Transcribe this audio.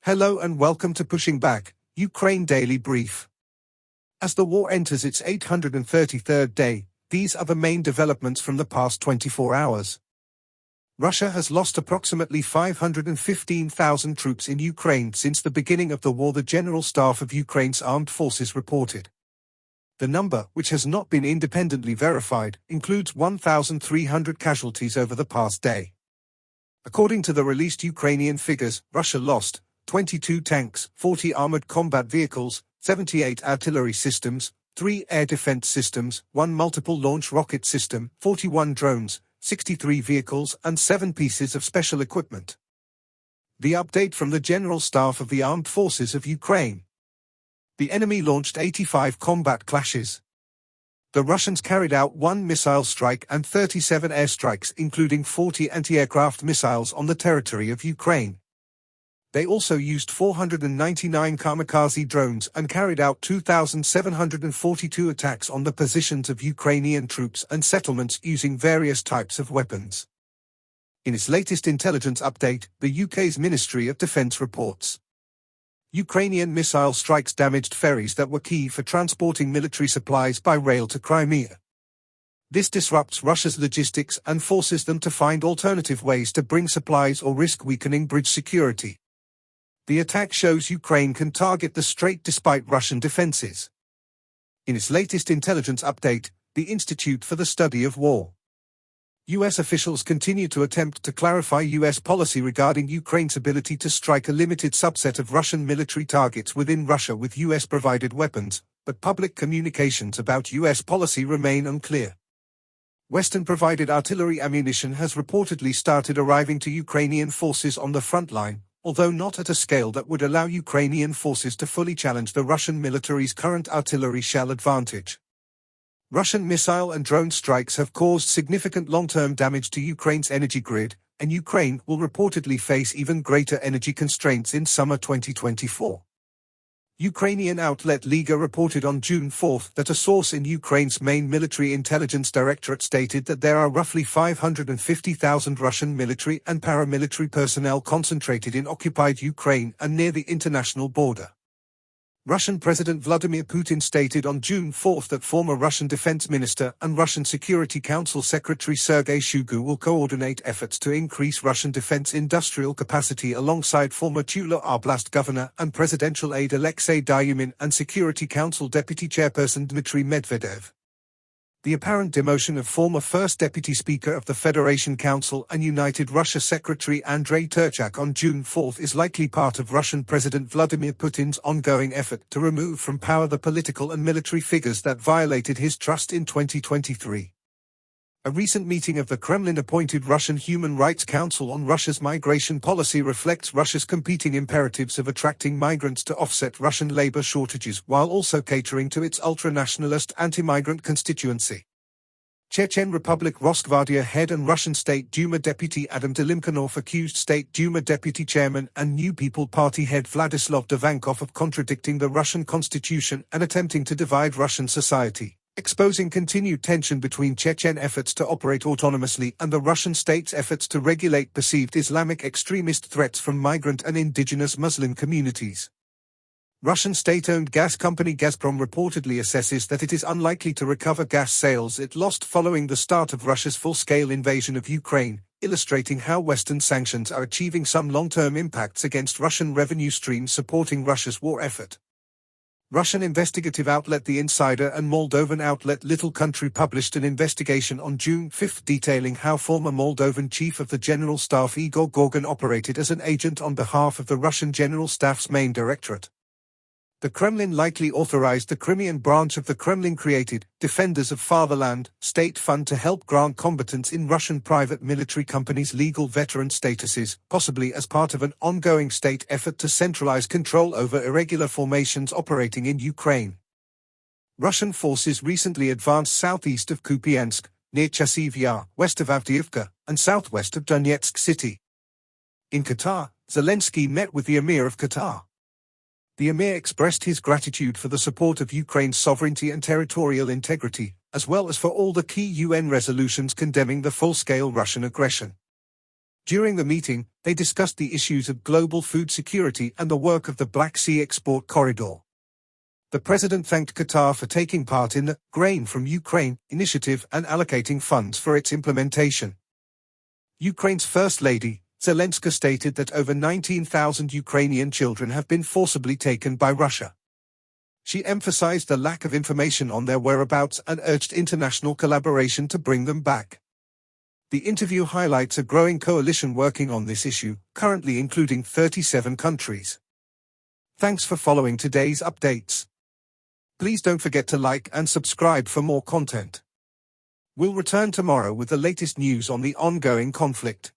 Hello and welcome to Pushing Back, Ukraine Daily Brief. As the war enters its 833rd day, these are the main developments from the past 24 hours. Russia has lost approximately 515,000 troops in Ukraine since the beginning of the war, the General Staff of Ukraine's armed forces reported. The number, which has not been independently verified, includes 1,300 casualties over the past day. According to the released Ukrainian figures, Russia lost 22 tanks, 40 armored combat vehicles, 78 artillery systems, 3 air defense systems, 1 multiple launch rocket system, 41 drones, 63 vehicles and 7 pieces of special equipment. The update from the General Staff of the Armed Forces of Ukraine. The enemy launched 85 combat clashes. The Russians carried out 1 missile strike and 37 airstrikes, including 40 anti-aircraft missiles on the territory of Ukraine. They also used 499 kamikaze drones and carried out 2,742 attacks on the positions of Ukrainian troops and settlements using various types of weapons. In its latest intelligence update, the UK's Ministry of Defence reports Ukrainian missile strikes damaged ferries that were key for transporting military supplies by rail to Crimea. This disrupts Russia's logistics and forces them to find alternative ways to bring supplies or risk weakening bridge security. The attack shows Ukraine can target the strait despite Russian defenses. In its latest intelligence update, the Institute for the Study of War. U.S. officials continue to attempt to clarify U.S. policy regarding Ukraine's ability to strike a limited subset of Russian military targets within Russia with U.S.-provided weapons, but public communications about U.S. policy remain unclear. Western-provided artillery ammunition has reportedly started arriving to Ukrainian forces on the front line, although not at a scale that would allow Ukrainian forces to fully challenge the Russian military's current artillery shell advantage. Russian missile and drone strikes have caused significant long-term damage to Ukraine's energy grid, and Ukraine will reportedly face even greater energy constraints in summer 2024. Ukrainian outlet Liga reported on June 4 that a source in Ukraine's main military intelligence directorate stated that there are roughly 550,000 Russian military and paramilitary personnel concentrated in occupied Ukraine and near the international border. Russian President Vladimir Putin stated on June 4 that former Russian Defense Minister and Russian Security Council Secretary Sergei Shoigu will coordinate efforts to increase Russian defense industrial capacity alongside former Tula Oblast Governor and presidential aide Alexei Dyumin and Security Council Deputy Chairperson Dmitry Medvedev. The apparent demotion of former First Deputy Speaker of the Federation Council and United Russia Secretary Andrei Turchak on June 4 is likely part of Russian President Vladimir Putin's ongoing effort to remove from power the political and military figures that violated his trust in 2023. A recent meeting of the Kremlin-appointed Russian Human Rights Council on Russia's migration policy reflects Russia's competing imperatives of attracting migrants to offset Russian labor shortages while also catering to its ultra-nationalist anti-migrant constituency. Chechen Republic Rosgvardia head and Russian State Duma deputy Adam Delimkanov accused State Duma deputy chairman and New People Party head Vladislav Davankov of contradicting the Russian constitution and attempting to divide Russian society, exposing continued tension between Chechen efforts to operate autonomously and the Russian state's efforts to regulate perceived Islamic extremist threats from migrant and indigenous Muslim communities. Russian state-owned gas company Gazprom reportedly assesses that it is unlikely to recover gas sales it lost following the start of Russia's full-scale invasion of Ukraine, illustrating how Western sanctions are achieving some long-term impacts against Russian revenue streams supporting Russia's war effort. Russian investigative outlet The Insider and Moldovan outlet Little Country published an investigation on June 5 detailing how former Moldovan Chief of the General Staff Igor Gorgon operated as an agent on behalf of the Russian General Staff's main directorate. The Kremlin likely authorized the Crimean branch of the Kremlin-created Defenders of Fatherland state fund to help grant combatants in Russian private military companies legal veteran statuses, possibly as part of an ongoing state effort to centralize control over irregular formations operating in Ukraine. Russian forces recently advanced southeast of Kupiansk, near Chasiv Yar, west of Avdiivka, and southwest of Donetsk city. In Qatar, Zelensky met with the Emir of Qatar. The Emir expressed his gratitude for the support of Ukraine's sovereignty and territorial integrity, as well as for all the key UN resolutions condemning the full-scale Russian aggression. During the meeting, they discussed the issues of global food security and the work of the Black Sea Export Corridor. The president thanked Qatar for taking part in the Grain from Ukraine initiative and allocating funds for its implementation. Ukraine's First Lady, Zelenska, stated that over 19,000 Ukrainian children have been forcibly taken by Russia. She emphasized the lack of information on their whereabouts and urged international collaboration to bring them back. The interview highlights a growing coalition working on this issue, currently including 37 countries. Thanks for following today's updates. Please don't forget to like and subscribe for more content. We'll return tomorrow with the latest news on the ongoing conflict.